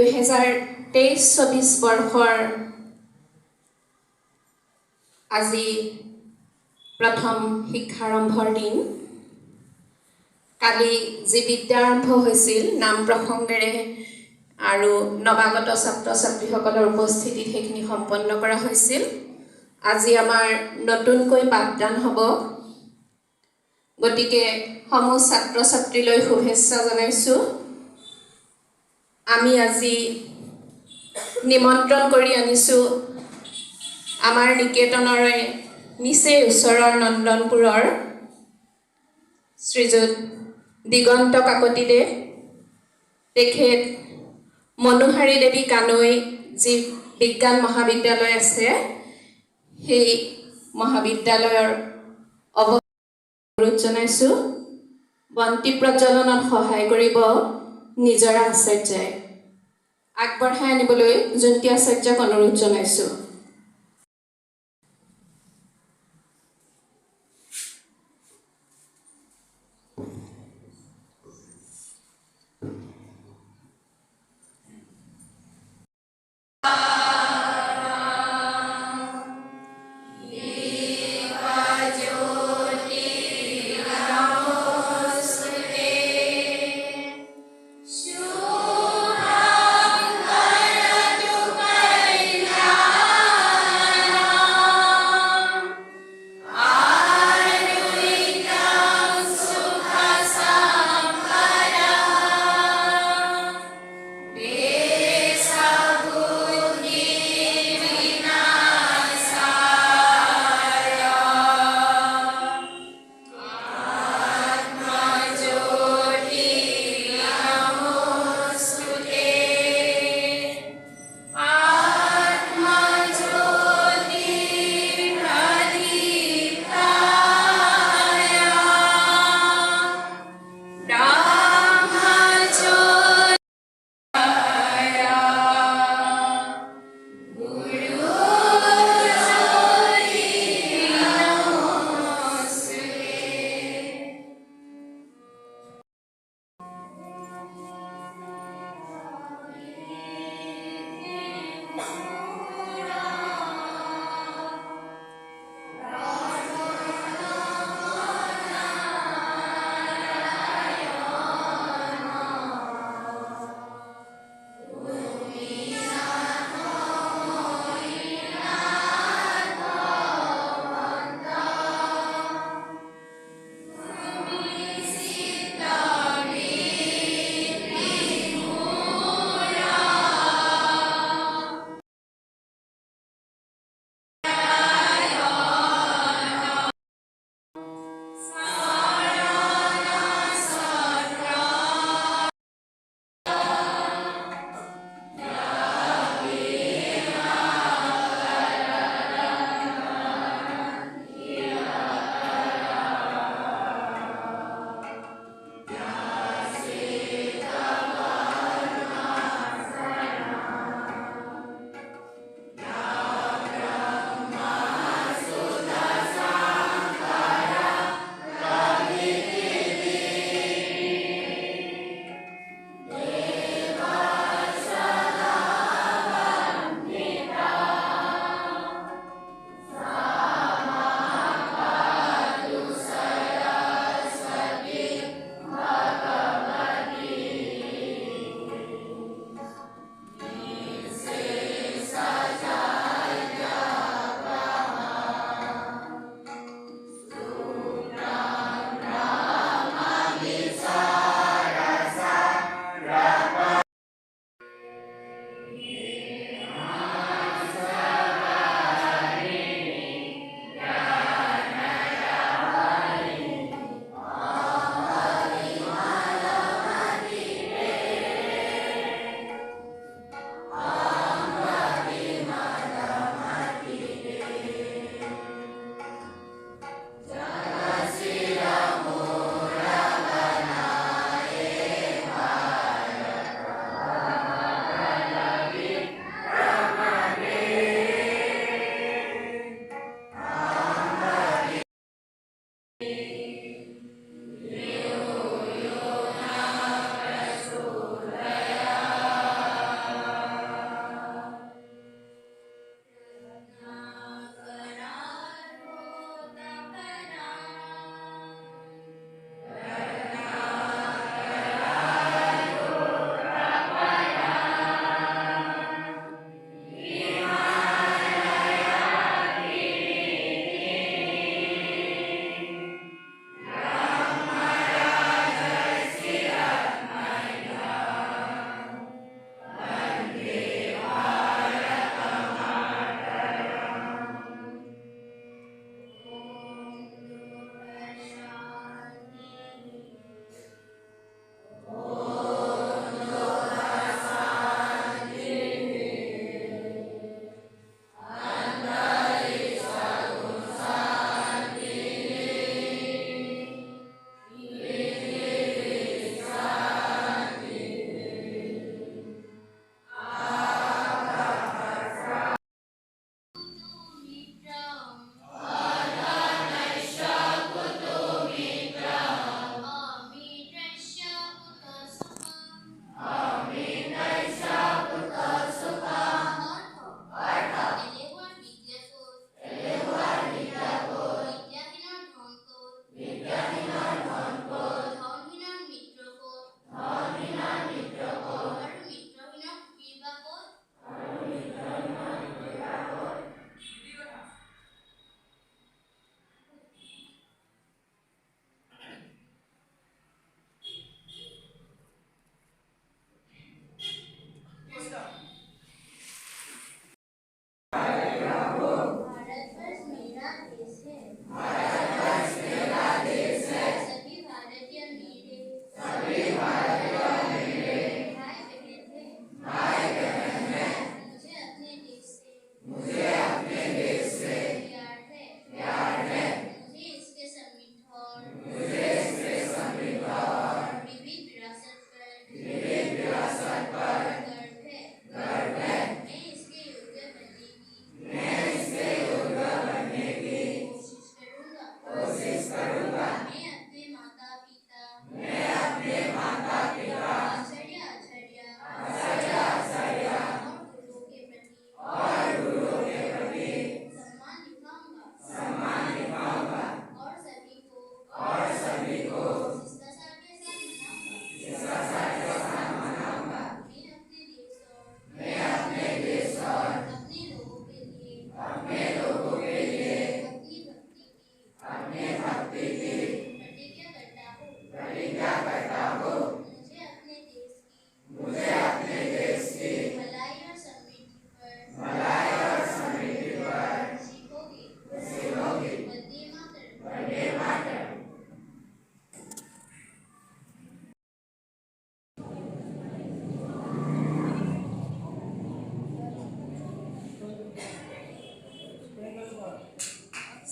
2023-24 বৰ্ষৰ আজি প্ৰথম শিক্ষাৰম্ভৰ দিন। কালি যি বিদ্যাৰম্ভ হৈছিল নাম প্ৰসংগেৰে আৰু নৱাগত ছাত্ৰ ছাত্ৰীসকলৰ উপস্থিতিত সেইখিনি সম্পন্ন কৰা হৈছিল। আজি আমাৰ নতুনকৈ পাঠদান হ'ব, গতিকে সমূহ ছাত্ৰ ছাত্ৰীলৈ শুভেচ্ছা জনাইছোঁ। আমি আজি নিমন্ত্ৰণ কৰি আনিছোঁ আমাৰ নিকেতনৰে নিচেই ওচৰৰ নন্দনপুৰৰ শ্ৰীযুত দিগন্ত কাকতিদেৱ। তেখেত মনোহাৰী দেৱী কানৈ যি বিজ্ঞান মহাবিদ্যালয় আছে, সেই মহাবিদ্যালয়ৰ অনুৰোধ জনাইছোঁ। বন্তি প্ৰজ্বলনত সহায় কৰিব নিজৰা আচাৰ্যই। আগবঢ়াই আনিবলৈ জয়ন্তী আচাৰ্যক অনুৰোধ জনাইছোঁ।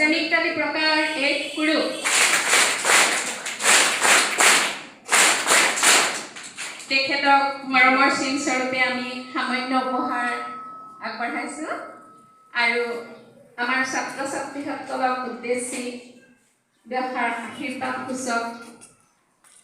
শ্ৰেণীকালি প্ৰকাৰ 1 কুৰু তেখেতক মৰমৰ চিন স্বৰূপে আমি সামান্য উপহাৰ আগবঢ়াইছো আৰু আমাৰ ছাত্ৰ ছাত্ৰীসকলক উদ্দেশ্যি ব্যথাৰ আশীৰ্বাদ সূচক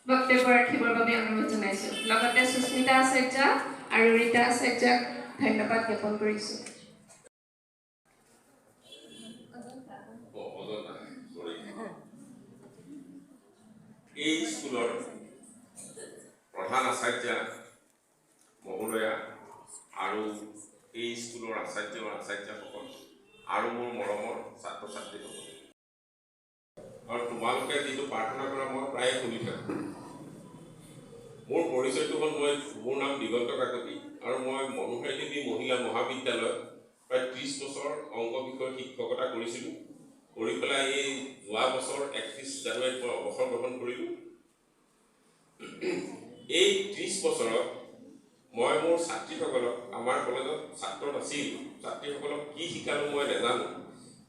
বক্তব্য ৰাখিবৰ বাবে অনুৰোধ জনাইছো লগতে সুস্মিতা আচাৰ্য আৰু ৰীতা আচাৰ্যক ধন্যবাদ জ্ঞাপন কৰিছো এই স্কুলৰ প্ৰধান আচাৰ্য মহোদয়া আৰু এই স্কুলৰ আচাৰ্যসকল আৰু মোৰ মৰমৰ ছাত্ৰ ছাত্ৰীসকল আৰু তোমালোকে যিটো প্ৰাৰ্থনা কৰা মই প্ৰায় শুনি থাকোঁ মোৰ পৰিচয়টো হ'ল মোৰ নাম দিগন্ত কাকতি আৰু মই মনোহাৰী দেৱী মহিলা মহাবিদ্যালয়ত প্ৰায় 30 বছৰ অংক বিষয়ৰ শিক্ষকতা কৰিছিলোঁ কৰি পেলাই এই যোৱা বছৰ 31 জানুৱাৰীত মই অৱসৰ গ্ৰহণ কৰিলোঁ এই 30 বছৰত মই মোৰ ছাত্ৰীসকলক আমাৰ কলেজত ছাত্ৰ নাছিল ছাত্ৰীসকলক কি শিকালোঁ মই নাজানো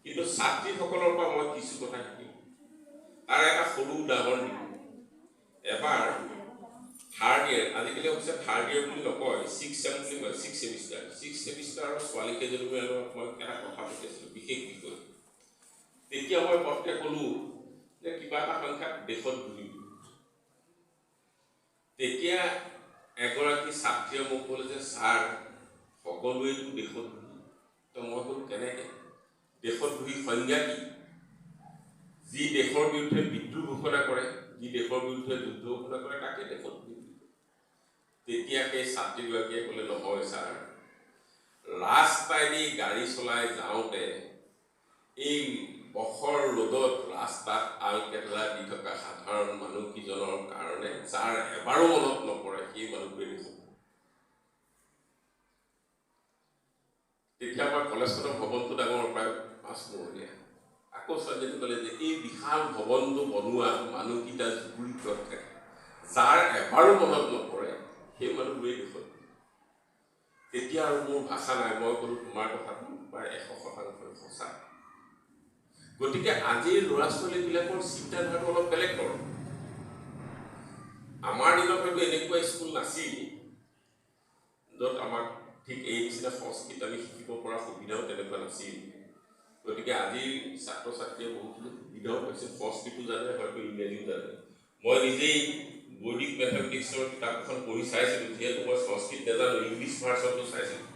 কিন্তু ছাত্ৰীসকলৰ পৰা মই কিছু কথা শিকিলোঁ তাৰ এটা সৰু উদাহৰণ দিলোঁ এবাৰ থাৰ্ড ইয়েৰ আজিকালি হৈছে থাৰ্ড ইয়েৰ বুলি নকয় 6 চেম বুলি কয় 6 ছেমিষ্টাৰৰ ছোৱালীকেইজনীৰ লগত মই এটা কথা পাতিছিলোঁ বিশেষ বিষয় তেতিয়া মই পটকে ক'লোঁ যে কিবা এটা সংখ্যাত দেশত ঘূৰিম তেতিয়া এগৰাকী ছাত্ৰীয়ে মোক ক'লে যে ছাৰ সকলোৱেতো দেশত ঘূৰি তো মই ক'লোঁ কেনেকৈ দেশত ঘূৰি সংজ্ঞা কি যি দেশৰ বিৰুদ্ধে বিদ্ৰোহ ঘোষণা কৰে যি দেশৰ বিৰুদ্ধে যুদ্ধ ঘোষণা কৰে তাকে দেশত ঘূৰি তেতিয়া সেই ছাত্ৰীগৰাকীয়ে ক'লে নহয় ছাৰ ৰাস্তাইদি গাড়ী চলাই যাওঁতে এই বখৰ ৰ'দত ৰাস্তাত আলকেটেলা দি থকা সাধাৰণ মানুহকেইজনৰ কাৰণে যাৰ এবাৰো মনত নপৰে সেই মানুহটোৱে দেখোন তেতিয়া আমাৰ কলেজখনৰ ভৱনটো ডাঙৰ প্ৰায় 5 মহলীয়া আকৌ ছোৱালীজনী ক'লে যে এই বিশাল ভৱনটো বনোৱা মানুহকেইটা জুপুৰিত থাকে যাৰ এবাৰো মনত নপৰে সেই মানুহবোৰেই দেখোন তেতিয়া আৰু মোৰ ভাষা নাই মই ক'লোঁ তোমাৰ কথাটো প্ৰায় 100% সঁচা গতিকে আজিৰ ল'ৰা ছোৱালীবিলাকৰ চিন্তাধাৰাটো অলপ বেলেগ ধৰণৰ আমাৰ দিনত হয়তো এনেকুৱা স্কুল নাছিল য'ত আমাক ঠিক এই নিচিনা সংস্কৃত আমি শিকিব পৰা সুবিধাও তেনেকুৱা নাছিল গতিকে আজিৰ ছাত্ৰ ছাত্ৰীয়ে বহুতখিনি সুবিধাও পাইছে সংস্কৃতো জানে হয়তো ইংৰাজীও জানে মই নিজেই বৈদিক মেথামেটিক্সৰ কিতাপখন পঢ়ি চাইছিলোঁ যিহেতু মই সংস্কৃত নাজানো ইংলিছ ভাৰ্চনটো চাইছিলোঁ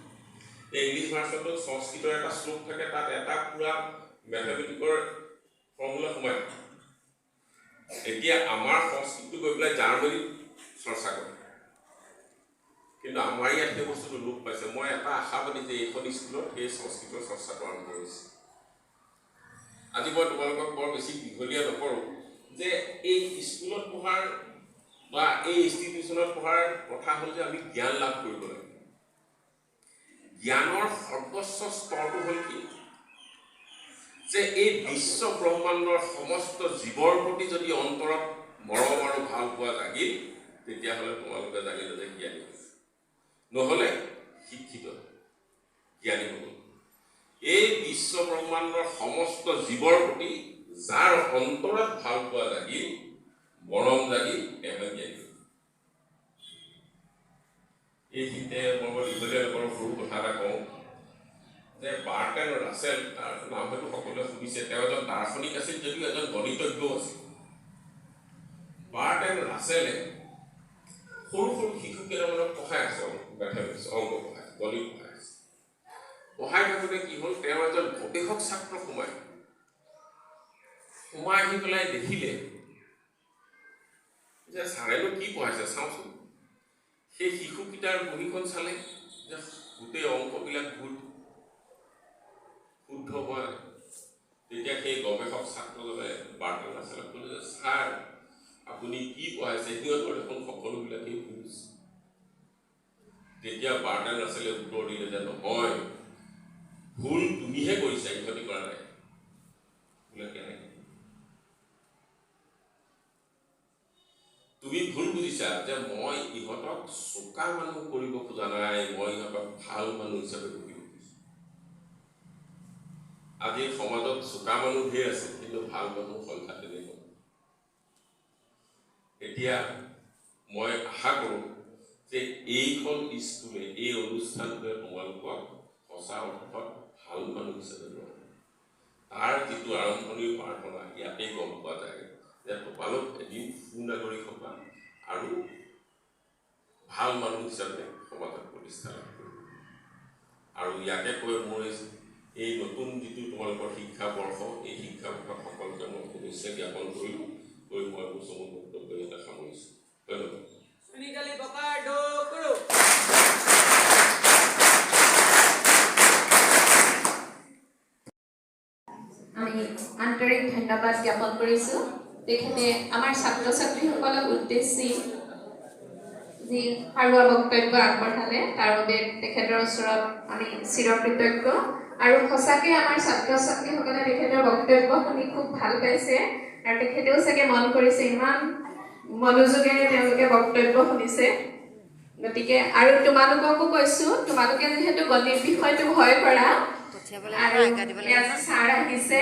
এই ইংলিছ ভাৰ্চনটোত সংস্কৃতৰ এটা শ্লোক থাকে তাত এটা পূৰা মেথামেটিকৰ ফৰ্মুলা সোমাই এতিয়া আমাৰ সংস্কৃতটো গৈ পেলাই জাৰ্মানীত চৰ্চা কৰে কিন্তু আমাৰ ইয়াত সেই বস্তুটো লোপ পাইছে মই এটা আশাবাদী যে এইখন স্কুলত সেই সংস্কৃতৰ চৰ্চাটো আৰম্ভ হৈছে আজি মই তোমালোকক বৰ বেছি দীঘলীয়া নকৰোঁ যে এই স্কুলত পঢ়াৰ বা এই ইনষ্টিটিউশ্যনত পঢ়াৰ কথা হ'ল যে আমি জ্ঞান লাভ কৰিব লাগে জ্ঞানৰ সৰ্বোচ্চ স্তৰটো হ'ল কি যে এই বিশ্ব ব্ৰহ্মাণ্ডৰ সমস্ত জীৱৰ প্ৰতি যদি অন্তৰত মৰম আৰু ভাল পোৱা জাগিল তেতিয়াহ'লে তোমালোকে জানিলে যে জ্ঞানী নহ'লে শিক্ষিত জ্ঞানী হ'ব এই বিশ্ব ব্ৰহ্মাণ্ডৰ সমস্ত জীৱৰ প্ৰতি যাৰ অন্তৰত ভাল পোৱা জাগিল মৰম জাগিল এজন জ্ঞানী এইখিনিতে মই দীঘলীয়া নকৰোঁ সৰু কথা এটা কওঁ যে বাৰ্ট্ৰেণ্ড ৰাছেল তাৰ নাম হয়তো সকলোৱে শুনিছে তেওঁ এজন দাৰ্শনিক আছিল যদিও এজন গণিতজ্ঞও আছিল বাৰ্ট্ৰেণ্ড ৰাছেলে সৰু সৰু শিশু কেইটামানক পঢ়াই আছে মেথামেটিক্স অংক পঢ়াই গণিত পঢ়াই আছে পঢ়াই থাকোঁতে কি হ'ল তেওঁ এজন গৱেষক ছাত্ৰ সোমাই আহি পেলাই দেখিলে যে ছাৰেনো কি পঢ়াইছে চাওঁচোন সেই শিশুকেইটাৰ বহীখন চালে যে গোটেই অংকবিলাক শুদ্ধ হোৱা তেতিয়া সেই গৱেষক ছাত্ৰজনে বাৰ্ট্ৰেণ্ড ৰাছেলক ক'লে যে ছাৰ আপুনি কি পঢ়াইছে সিহঁতৰ দেখোন সকলোবিলাকেই শুনিছে তেতিয়া বাৰ্ট্ৰেণ্ড ৰাছেলে উত্তৰ দিলে যে নহয় ভুল তুমিহে কৰিছা ইহঁতি কৰা নাই বোলে কেনেকৈ তুমি ভুল বুজিছা যে মই ইহঁতক চোকা মানুহ কৰিব খোজা নাই মই ইহঁতক ভাল মানুহ হিচাপে গঢ়িব খুজিছোঁ আজিৰ সমাজত চোকা মানুহ ঢেৰ আছে, কিন্তু ভাল মানুহ সংখ্যা তেনেকুৱা। এতিয়া মই আশা কৰোঁ যে এইখন স্কুলে, এই অনুষ্ঠানটোৱে তোমালোকক সঁচা অৰ্থত ভাল মানুহ হিচাপে গঢ়ে। তাৰ যিটো আৰম্ভণিৰ প্ৰাৰ্থনা ইয়াতেই গম পোৱা যায় যে তোমালোক এদিন সুনাগৰিক হ'বা আৰু ভাল মানুহ হিচাপে সমাজত প্ৰতিষ্ঠা লাভ কৰিব। আৰু ইয়াকে কৈ মোৰ এই নতুন যিটো তোমালোকৰ শিক্ষাবৰ্ষ, এই শিক্ষাবৰ্ষত সকলোকে মই শুভেচ্ছা জ্ঞাপন কৰিলোঁ। কৈ মই মোৰ চমু বক্তব্য ইয়াতে সামৰিছোঁ। ধন্যবাদ। আমি আন্তৰিক ধন্যবাদ জ্ঞাপন কৰিছোঁ। তেখেতে আমাৰ ছাত্ৰ ছাত্ৰীসকলক উদ্দেশ্যি যি সাৰুৱা বক্তব্য আগবঢ়ালে তাৰ বাবে তেখেতৰ ওচৰত আমি চিৰকৃতজ্ঞ। আৰু সঁচাকৈ আমাৰ ছাত্ৰ ছাত্ৰীসকলে তেখেতৰ বক্তব্য শুনি খুব ভাল পাইছে আৰু তেখেতেও চাগে মন কৰিছে, ইমান মনোযোগেৰে তেওঁলোকে বক্তব্য শুনিছে। গতিকে আৰু তোমালোককো কৈছোঁ, তোমালোকে যিহেতু গণিত বিষয়টো ভয় কৰা আৰু আজি ছাৰ আহিছে